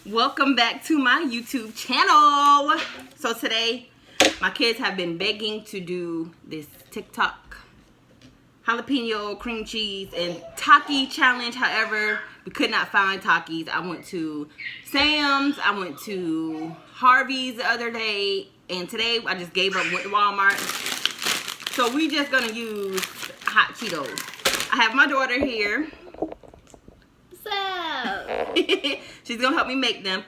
Welcome back to my YouTube channel. So today, my kids have been begging to do this TikTok jalapeno, cream cheese, and taki challenge. However, we could not find Takis. I went to Sam's, I went to Harvey's the other day, and today I just gave up, went to Walmart. So we just gonna use hot Cheetos. I have my daughter here. She's gonna help me make them.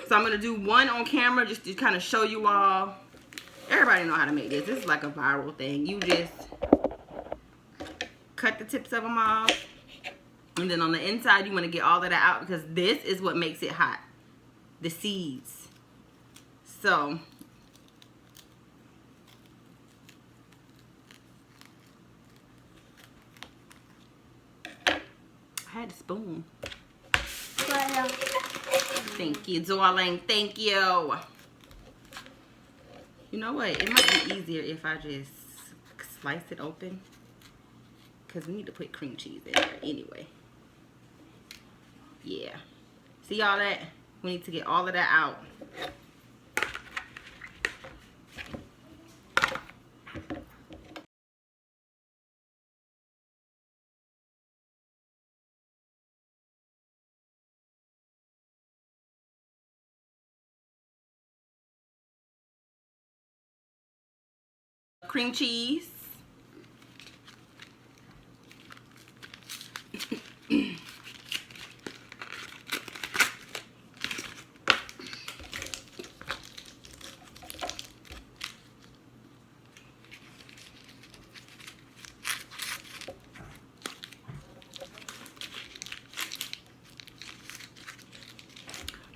So I'm gonna do one on camera just to kind of show you all. Everybody know how to make this. This is like a viral thing. You just cut the tips of them off, and then on the inside you want to get all of that out because this is what makes it hot, the seeds. So I had a spoon. Thank you, darling. Thank you. You know what? It might be easier if I just slice it open, because we need to put cream cheese in there anyway. Yeah. See all that? We need to get all of that out. Cream cheese.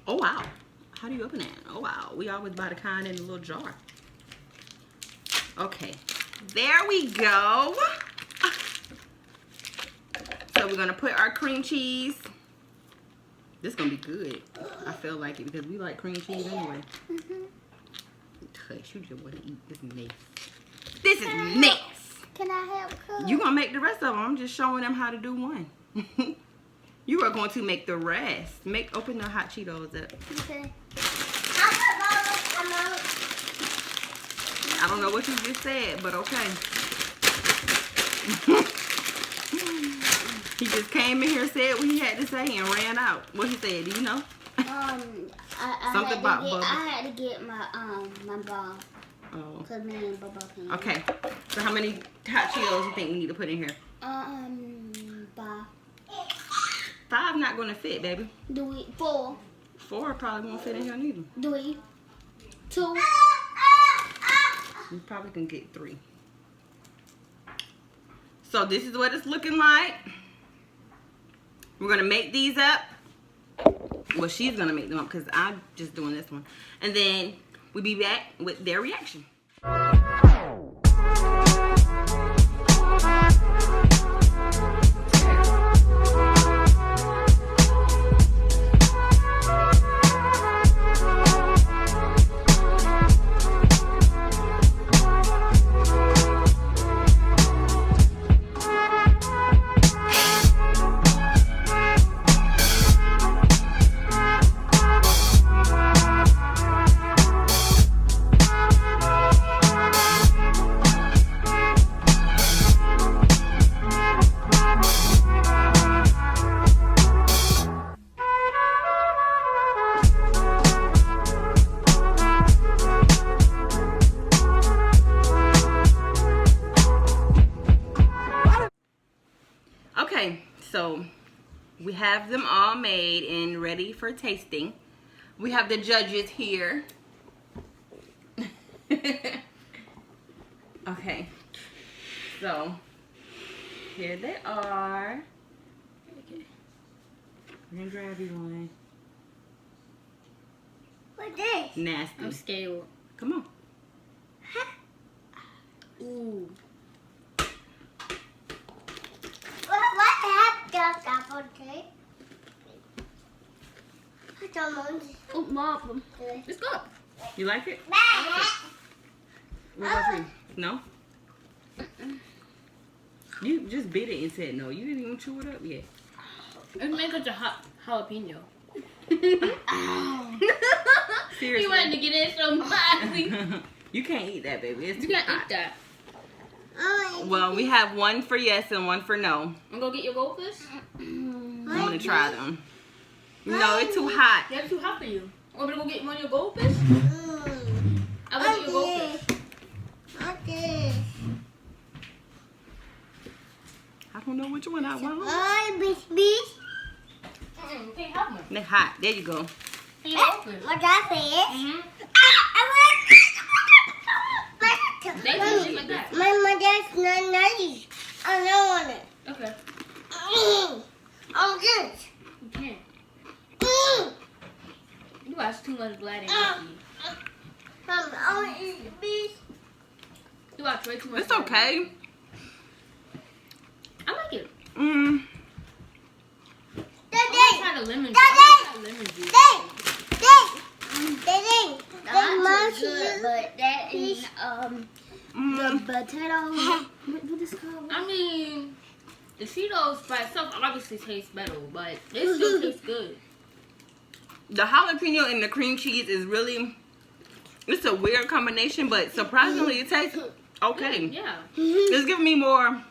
Oh wow. How do you open it? Oh wow. We always buy the kind in a little jar. Okay, there we go. So we're gonna put our cream cheese. This is gonna be good. I feel like it because we like cream cheese anyway. Hush, you just want to eat this mess. This is mess. Can I help cook? You gonna make the rest of them. I'm just showing them how to do one. You are going to make the rest. Open the hot Cheetos up. Okay. I don't know what you just said, but okay. He just came in here, said what he had to say, and ran out. What he said, do you know? Something about bubble. I had to get my my ball. Oh. Cause me and Bubba came. Okay. So how many hot Cheetos you think we need to put in here? 5. 5 not gonna fit, baby. Do we 4? 4 probably won't fit in here neither. Do we 2? You probably can get 3. So this is what it's looking like. We're gonna make these up. Well, she's gonna make them up because I'm just doing this one. And then we'll be back with their reaction. Okay, so we have them all made and ready for tasting. We have the judges here. Okay, so here they are. Okay. I'm gonna grab you one. What's this? Nasty. I'm scared. Come on. Ooh. What happened, apple cake? I don't know. Oh, Mom. Let's go. You like it? What about you? No? You just bit it and said no. You didn't even chew it up yet. It's made such a hot jalapeno. Ow. Seriously. You wanted to get in so badly. You can't eat that, baby. It's You too can't hot. eat that. Well, we have one for yes and one for no. I'm gonna get your goldfish. I'm gonna try them. No, it's too hot. That's too hot for you. Want me to go get one of your goldfish? I'll go get your goldfish. I don't know which one I want. You can't have one. They're hot. There you go. Get your goldfish. What that is? They do shit like that. My mother's not nice. I don't want it. Okay. I'm good. You can't. You watch too much blood in your feet. I want to eat the beef. You watch way too much. It's okay. I like it. I Daddy, want to try the lemon juice. Daddy. I want to try lemon juice. Daddy, But that is the potato. What is it called? I mean, the Cheetos by itself obviously tastes better, but it still tastes good. The jalapeno and the cream cheese is really, it's a weird combination, but surprisingly it tastes okay. Yeah. It's giving me more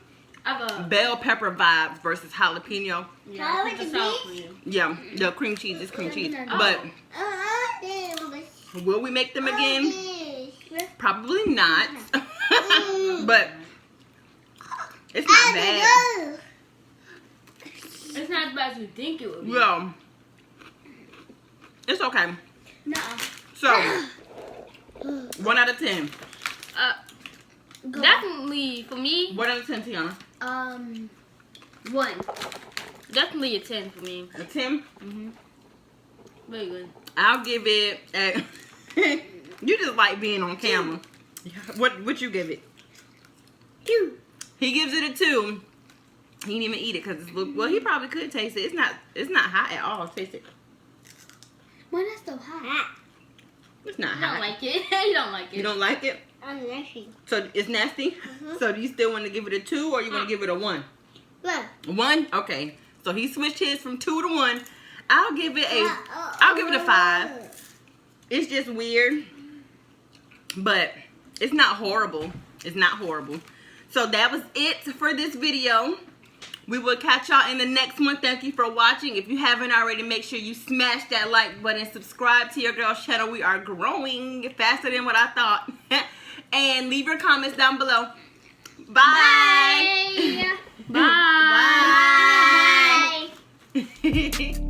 I've a bell pepper vibes versus jalapeno. yeah. I think it's sour cream. Yeah, the cream cheese is cream cheese. But will we make them again? Probably not. But it's not bad. It's not as bad as you think it would be. Well, it's okay. No. So, 1 out of 10. Definitely for me. 1 out of 10, Tiana. 1. Definitely a 10 for me. A 10? Very good. I'll give it a... You just like being on camera. What you give it? 2. He gives it a 2. He didn't even eat it because it's well. He probably could taste it. It's not hot at all. Taste it. Why that's so hot? It's not I don't hot. like it. You don't like it. You don't like it? I'm nasty. So it's nasty. So do you still want to give it a 2 or you want to give it a 1? 1. 1? Okay. So he switched his from 2 to 1. I'll give it a 5. It's just weird, but it's not horrible. It's not horrible. So that was it for this video. We will catch y'all in the next one. Thank you for watching. If you haven't already, make sure you smash that like button. Subscribe to your girl's channel. We are growing faster than what I thought. And leave your comments down below. Bye. Bye. Bye.